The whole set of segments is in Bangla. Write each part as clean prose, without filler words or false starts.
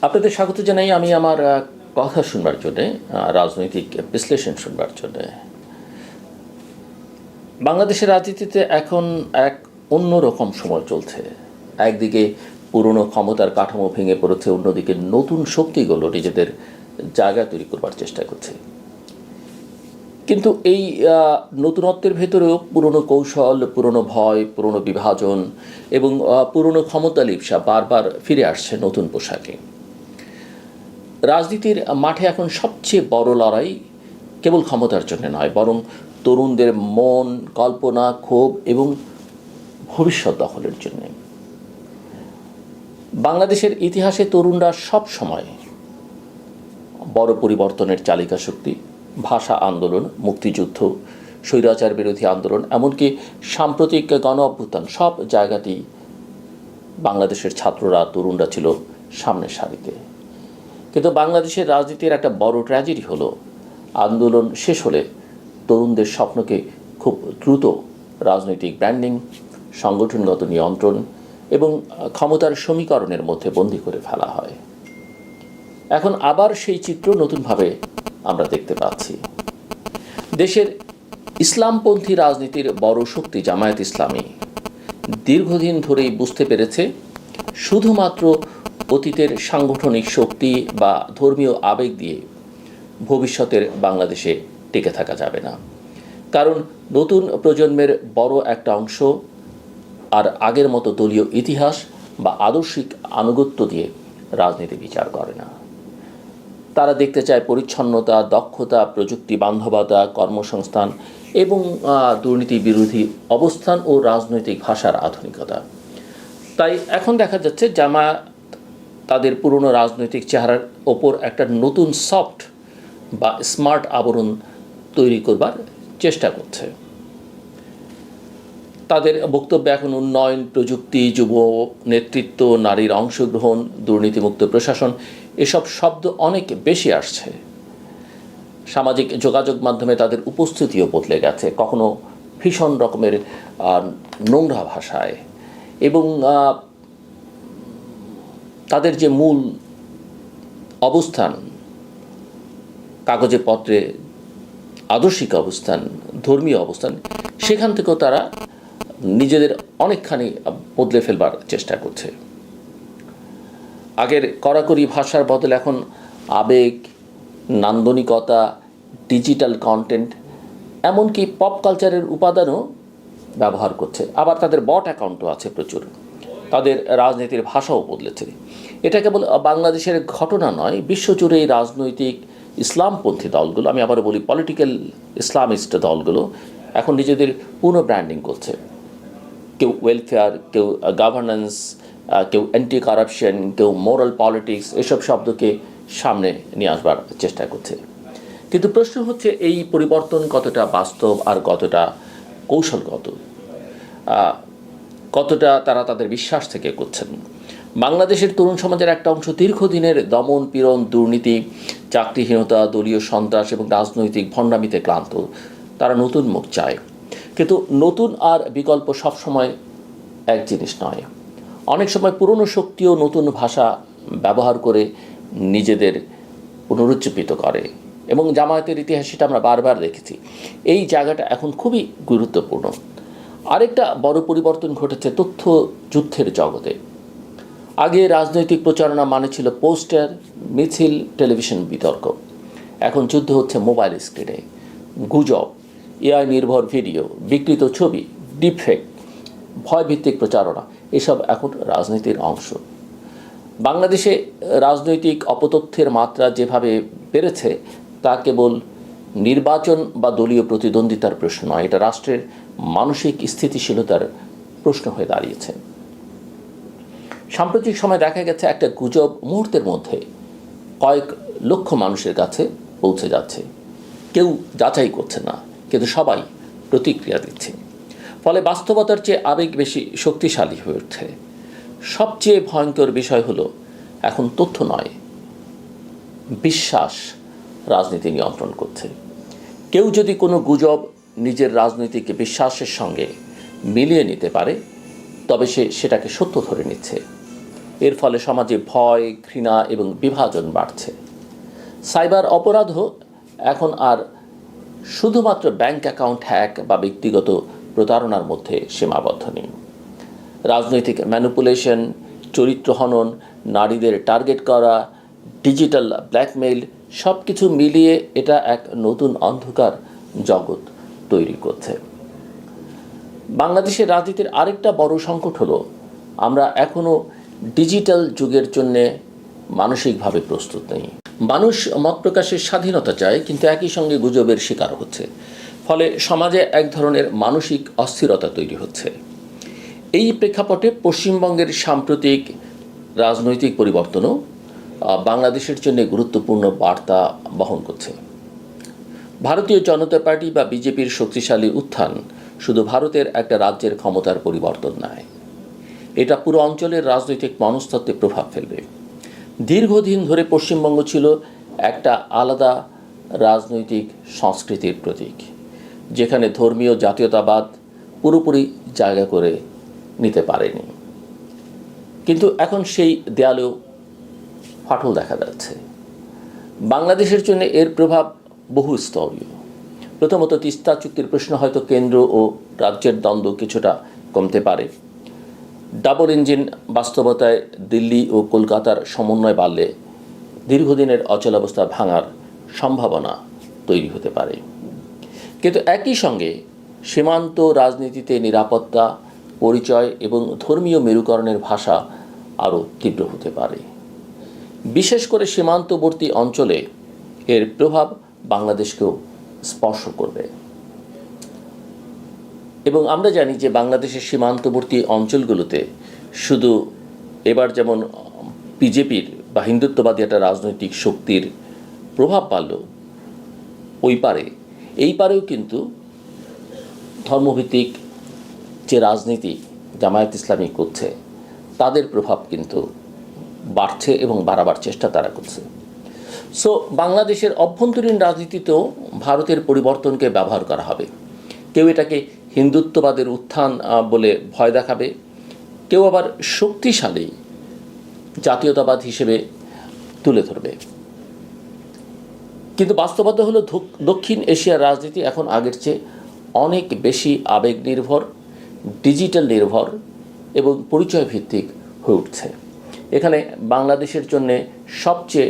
আপনাদের স্বাগত জানাই আমি আমার কথা শুনবার জন্যে, রাজনৈতিক বিশ্লেষণ শুনবার জন্যে। বাংলাদেশের রাজনীতিতে এখন এক অন্যরকম সময় চলছে। একদিকে পুরনো ক্ষমতার কাঠামো ভেঙে পড়েছে, অন্যদিকে নতুন শক্তিগুলো নিজেদের জায়গা তৈরি করবার চেষ্টা করছে। কিন্তু এই নতুনত্বের ভেতরেও পুরনো কৌশল, পুরনো ভয়, পুরনো বিভাজন এবং পুরনো ক্ষমতা লিপ্সা বারবার ফিরে আসছে নতুন পোশাকে। রাজনীতির মাঠে এখন সবচেয়ে বড় লড়াই কেবল ক্ষমতার জন্য নয়, বরং তরুণদের মন, কল্পনা, ক্ষোভ এবং ভবিষ্যৎ দখলের জন্য। বাংলাদেশের ইতিহাসে তরুণরা সব সময় বড় পরিবর্তনের চালিকা শক্তি। ভাষা আন্দোলন, মুক্তিযুদ্ধ, স্বৈরাচার বিরোধী আন্দোলন, এমনকি সাম্প্রতিক গণ অভ্যুত্থান, সব জায়গাতেই বাংলাদেশের ছাত্ররা, তরুণরা ছিল সামনের সারিতে। কিন্তু বাংলাদেশের রাজনীতির একটা বড় ট্র্যাজেডি হলো, আন্দোলন শেষ হলে তরুণদের স্বপ্নকে খুব দ্রুত রাজনৈতিক ব্র্যান্ডিং, সংগঠনগত নিয়ন্ত্রণ এবং ক্ষমতার সমীকরণের মধ্যে বন্দী করে ফেলা হয়। এখন আবার সেই চিত্র নতুনভাবে আমরা দেখতে পাচ্ছি। দেশের ইসলামপন্থী রাজনীতির বড় শক্তি জামায়াত ইসলামী দীর্ঘদিন ধরেই বুঝতে পেরেছে শুধুমাত্র অতীতের সাংগঠনিক শক্তি বা ধর্মীয় আবেগ দিয়ে ভবিষ্যতের বাংলাদেশে টিকে থাকা যাবে না। কারণ নতুন প্রজন্মের বড় একটা অংশ আর আগের মতো দলীয় ইতিহাস বা আদর্শিক আনুগত্য দিয়ে রাজনীতি বিচার করে না। তারা দেখতে চায় পরিচ্ছন্নতা, দক্ষতা, প্রযুক্তি বান্ধবতা, কর্মসংস্থান এবং দুর্নীতি বিরোধী অবস্থান ও রাজনৈতিক ভাষার আধুনিকতা। তাই এখন দেখা যাচ্ছে জামায়াত তাদের পুরনো রাজনৈতিক চেহারার ওপর একটা নতুন সফট বা স্মার্ট আবরণ তৈরি করবার চেষ্টা করছে। তাদের বক্তব্যে এখন উন্নয়ন, প্রযুক্তি, যুব নেতৃত্ব, নারীর অংশগ্রহণ, দুর্নীতিমুক্ত প্রশাসন এসব শব্দ অনেক বেশি আসছে। সামাজিক যোগাযোগ মাধ্যমে তাদের উপস্থিতিও বদলে গেছে, কখনো ভীষণ রকমের নোংরা ভাষায়, এবং তাদের যে মূল অবস্থান, কাগজে পত্রে আদর্শিক অবস্থান, ধর্মীয় অবস্থান, সেখান থেকেও তারা নিজেদের অনেকখানি বদলে ফেলবার চেষ্টা করছে। আগের কড়াকড়ি ভাষার বদলে এখন আবেগ, নান্দনিকতা, ডিজিটাল কন্টেন্ট, এমনকি পপ কালচারের উপাদানও ব্যবহার করছে। আবার তাদের বট অ্যাকাউন্টও আছে প্রচুর। তাদের রাজনীতির ভাষাও বদলেছে। এটা কেবল বাংলাদেশের ঘটনা নয়, বিশ্বজুড়ে এই রাজনৈতিক ইসলামপন্থী দলগুলো, আমি আবার বলি পলিটিক্যাল ইসলামিস্ট দলগুলো, এখন নিজেদের পুনঃ ব্র্যান্ডিং করছে। কেউ ওয়েলফেয়ার, কেউ গভর্নেন্স, কেউ অ্যান্টি কারাপশন, কেউ মোরাল পলিটিক্স, এসব শব্দকে সামনে নিয়ে আসবার চেষ্টা করছে। কিন্তু প্রশ্ন হচ্ছে, এই পরিবর্তন কতটা বাস্তব আর কতটা কৌশলগত, কতটা তারা তাদের বিশ্বাস থেকে করছেন। বাংলাদেশের তরুণ সমাজের একটা অংশ দীর্ঘদিনের দমন পীড়ন, দুর্নীতি, চাকরিহীনতা, দলীয় সন্ত্রাস এবং রাজনৈতিক ভণ্ডামিতে ক্লান্ত। তারা নতুন মুখ চায়। কিন্তু নতুন আর বিকল্প সবসময় এক জিনিস নয়। অনেক সময় পুরনো শক্তিও নতুন ভাষা ব্যবহার করে নিজেদের পুনরুজ্জীবিত করে, এবং জামায়াতের ইতিহাস সেটা আমরা বারবার দেখেছি। এই জায়গাটা এখন খুবই গুরুত্বপূর্ণ। আরেকটা বড় পরিবর্তন ঘটেছে তথ্য যুদ্ধের জগতে। আগে রাজনৈতিক প্রচারণা মানে ছিল পোস্টার, মিছিল, টেলিভিশন বিতর্ক। এখন যুদ্ধ হচ্ছে মোবাইল স্ক্রিনে। গুজব, এআই নির্ভর ভিডিও, বিকৃত ছবি, ডিপফেক, ভয়ভিত্তিক প্রচারণা, এসব এখন রাজনীতির অংশ। বাংলাদেশে রাজনৈতিক অপতথ্যের মাত্রা যেভাবে বেড়েছে, তা কেবল নির্বাচন বা দলীয় প্রতিদ্বন্দ্বিতার প্রশ্ন নয়, এটা রাষ্ট্রের মানসিক স্থিতিশীলতার প্রশ্ন হয়ে দাঁড়িয়েছে। সাম্প্রতিক সময় দেখা গেছে একটা গুজব মুহূর্তের মধ্যে কয়েক লক্ষ মানুষের কাছে পৌঁছে যাচ্ছে। কেউ যাচাই করছে না, কিন্তু সবাই প্রতিক্রিয়া দিচ্ছে। ফলে বাস্তবতার চেয়ে আবেগ বেশি শক্তিশালী হয়ে উঠছে। সবচেয়ে ভয়ঙ্কর বিষয় হলো, এখন তথ্য নয়, বিশ্বাস রাজনীতি নিয়ন্ত্রণ করছে। কেউ যদি কোনো গুজব নিজের রাজনৈতিক বিশ্বাসের সঙ্গে মিলিয়ে নিতে পারে, তবে সে সেটাকে সত্য ধরে নিচ্ছে। এর ফলে সমাজে ভয়, ঘৃণা এবং বিভাজন বাড়ছে। সাইবার অপরাধও এখন আর শুধুমাত্র ব্যাংক অ্যাকাউন্ট হ্যাক বা ব্যক্তিগত প্রতারণার মধ্যে সীমাবদ্ধ নেই। রাজনৈতিক ম্যানিপুলেশন, চরিত্র হনন, নারীদের টার্গেট করা, ডিজিটাল ব্ল্যাকমেইল সব কিছু মিলিয়ে এটা এক নতুন অন্ধকার জগৎ তৈরি করছে। বাংলাদেশের রাজনীতির আরেকটা বড় সংকট হলো আমরা এখনও ডিজিটাল যুগের জন্যে মানসিকভাবে প্রস্তুত নেই। মানুষ মত প্রকাশের স্বাধীনতা চায়, কিন্তু একই সঙ্গে গুজবের শিকার হচ্ছে। ফলে সমাজে এক ধরনের মানসিক অস্থিরতা তৈরি হচ্ছে। এই প্রেক্ষাপটে পশ্চিমবঙ্গের সাম্প্রতিক রাজনৈতিক পরিবর্তনও বাংলাদেশের জন্য গুরুত্বপূর্ণ বার্তা বহন করছে। ভারতীয় জনতা পার্টি বা বিজেপির শক্তিশালী উত্থান শুধু ভারতের একটা রাজ্যের ক্ষমতার পরিবর্তন নয়, এটা পুরো অঞ্চলের রাজনৈতিক মনস্তত্ত্বে প্রভাব ফেলবে। দীর্ঘদিন ধরে পশ্চিমবঙ্গ ছিল একটা আলাদা রাজনৈতিক সংস্কৃতির প্রতীক, যেখানে ধর্মীয় জাতীয়তাবাদ পুরোপুরি জায়গা করে নিতে পারেনি। কিন্তু এখন সেই দেয়ালেও ফাটল দেখা যাচ্ছে। বাংলাদেশের জন্য এর প্রভাব বহু স্তরীয়। প্রথমত, তিস্তা চুক্তির প্রশ্ন হয়তো কেন্দ্র ও রাজ্যের দ্বন্দ্ব কিছুটা কমতে পারে। ডাবল ইঞ্জিন বাস্তবতায় দিল্লি ও কলকাতার সমন্বয় বাড়লে দীর্ঘদিনের অচলাবস্থা ভাঙার সম্ভাবনা তৈরি হতে পারে। কিন্তু একই সঙ্গে সীমান্ত রাজনীতিতে নিরাপত্তা, পরিচয় এবং ধর্মীয় মেরুকরণের ভাষা আরও তীব্র হতে পারে। বিশেষ করে সীমান্তবর্তী অঞ্চলে এর প্রভাব বাংলাদেশকেও স্পর্শ করবে। এবং আমরা জানি যে বাংলাদেশের সীমান্তবর্তী অঞ্চলগুলোতে শুধু এবার যেমন বিজেপির বা হিন্দুত্ববাদী একটা রাজনৈতিক শক্তির প্রভাব বাড়ল ওই পারে, এই পারেও কিন্তু ধর্মভিত্তিক যে রাজনীতি জামায়াত ইসলামী করছে তাদের প্রভাব কিন্তু বাড়ছে এবং বাড়াবার চেষ্টা তারা করছে। সো বাংলাদেশের অভ্যন্তরীণ রাজনীতিতেও ভারতের পরিবর্তনকে ব্যবহার করা হবে। কেউ এটাকে হিন্দুত্ববাদের উত্থান বলে ভয় দেখাবে, কেউ আবার শক্তিশালী জাতীয়তাবাদ হিসেবে তুলে ধরবে। কিন্তু বাস্তবতা হলো দক্ষিণ এশিয়ার রাজনীতি এখন আগের চেয়ে অনেক বেশি আবেগ নির্ভর, ডিজিটাল নির্ভর এবং পরিচয় ভিত্তিক হয়ে উঠছে। এখানে বাংলাদেশের জন্য সবচেয়ে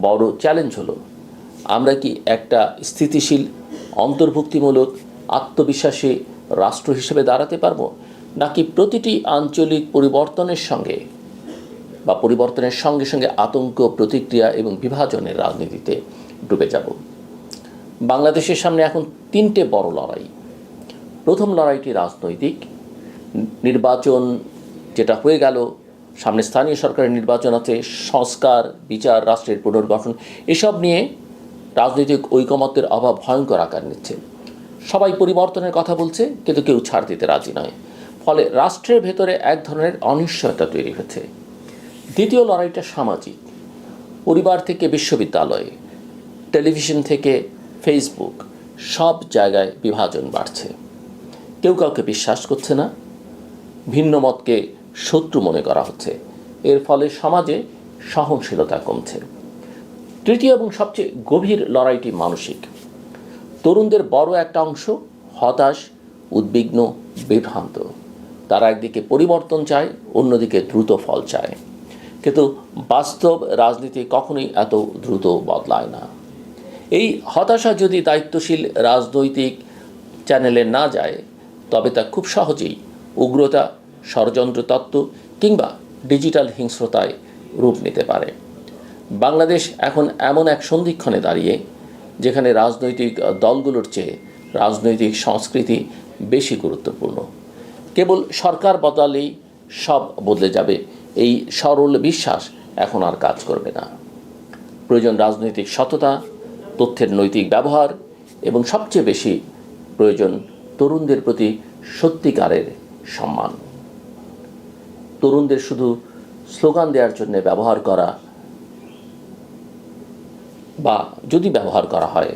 বড় চ্যালেঞ্জ হলো আমরা কি একটা স্থিতিশীল, অন্তর্ভুক্তিমূলক, আত্মবিশ্বাসী রাষ্ট্র হিসেবে দাঁড়াতে পারবো, নাকি প্রতিটি আঞ্চলিক পরিবর্তনের সঙ্গে বা পরিবর্তনের সঙ্গে সঙ্গে আতঙ্ক, প্রতিক্রিয়া এবং বিভাজনের রাজনীতিতে ডুবে যাব। বাংলাদেশের সামনে এখন তিনটে বড় লড়াই। প্রথম লড়াইটি রাজনৈতিক। নির্বাচন যেটা হয়ে গেল, সামনে স্থানীয় সরকারের নির্বাচন আছে, সংস্কার, বিচার, রাষ্ট্রের পুনর্গঠন, এসব নিয়ে রাজনৈতিক ঐকমত্যের অভাব ভয়ঙ্কর আকার নিচ্ছে। সবাই পরিবর্তনের কথা বলছে, কিন্তু কেউ ছাড় দিতে রাজি নয়। ফলে রাষ্ট্রের ভেতরে এক ধরনের অনিশ্চয়তা তৈরি হচ্ছে। দ্বিতীয় লড়াইটা সামাজিক। পরিবার থেকে বিশ্ববিদ্যালয়, টেলিভিশন থেকে ফেসবুক, সব জায়গায় বিভাজন বাড়ছে। কেউ কাউকে বিশ্বাস করছে না, ভিন্ন মতকে শত্রু মনে করা হচ্ছে। এর ফলে সমাজে সহনশীলতা কমছে। তৃতীয় এবং সবচেয়ে গভীর লড়াইটি মানসিক। তরুণদের বড় একটা অংশ হতাশ, উদ্বিগ্ন, বিভ্রান্ত। তারা একদিকে পরিবর্তন চায়, অন্যদিকে দ্রুত ফল চায়। কিন্তু বাস্তব রাজনীতি কখনোই এত দ্রুত বদলায় না। এই হতাশা যদি দায়িত্বশীল রাজনৈতিক চ্যানেলে না যায়, তবে তা খুব সহজেই উগ্রতা, ষড়যন্ত্র তত্ত্ব কিংবা ডিজিটাল হিংস্রতায় রূপ নিতে পারে। বাংলাদেশ এখন এমন এক সন্ধিক্ষণে দাঁড়িয়ে, যেখানে রাজনৈতিক দলগুলোর চেয়ে রাজনৈতিক সংস্কৃতি বেশি গুরুত্বপূর্ণ। কেবল সরকার বদলালেই সব বদলে যাবে, এই সরল বিশ্বাস এখন আর কাজ করবে না। প্রয়োজন রাজনৈতিক সততা, তথ্যের নৈতিক ব্যবহার এবং সবচেয়ে বেশি প্রয়োজন তরুণদের প্রতি সত্যিকারের সম্মান। তরুণদের শুধু স্লোগান দেওয়ার জন্য ব্যবহার করা, বা যদি ব্যবহার করা হয়,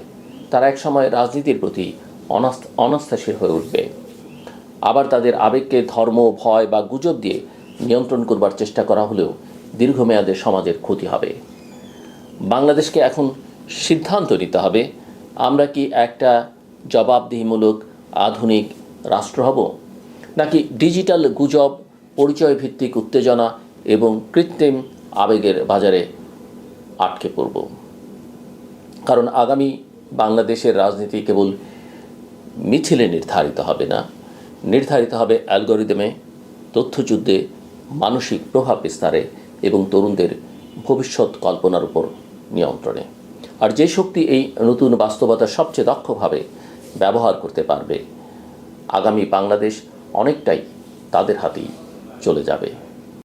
তারা একসময় রাজনীতির প্রতি অনাস্থাশীল হয়ে উঠবে। আবার তাদের আবেগকে ধর্ম, ভয় বা গুজব দিয়ে নিয়ন্ত্রণ করবার চেষ্টা করা হলেও দীর্ঘমেয়াদে সমাজের ক্ষতি হবে। বাংলাদেশকে এখন সিদ্ধান্ত নিতে হবে, আমরা কি একটা জবাবদিহিমূলক আধুনিক রাষ্ট্র হব, নাকি ডিজিটাল গুজব, পরিচয় ভিত্তিক উত্তেজনা এবং কৃত্রিম আবেগের বাজারে আটকে পড়ব। কারণ আগামী বাংলাদেশের রাজনীতি কেবল মিছিলে নির্ধারিত হবে না, নির্ধারিত হবে অ্যালগরিদমে, তথ্যযুদ্ধে, মানসিক প্রভাব বিস্তারে এবং তরুণদের ভবিষ্যৎ কল্পনার উপর নিয়ন্ত্রণে। আর যে শক্তি এই নতুন বাস্তবতা সবচেয়ে দক্ষভাবে ব্যবহার করতে পারবে, আগামী বাংলাদেশ অনেকটাই তাদের হাতেই চলে যাবে।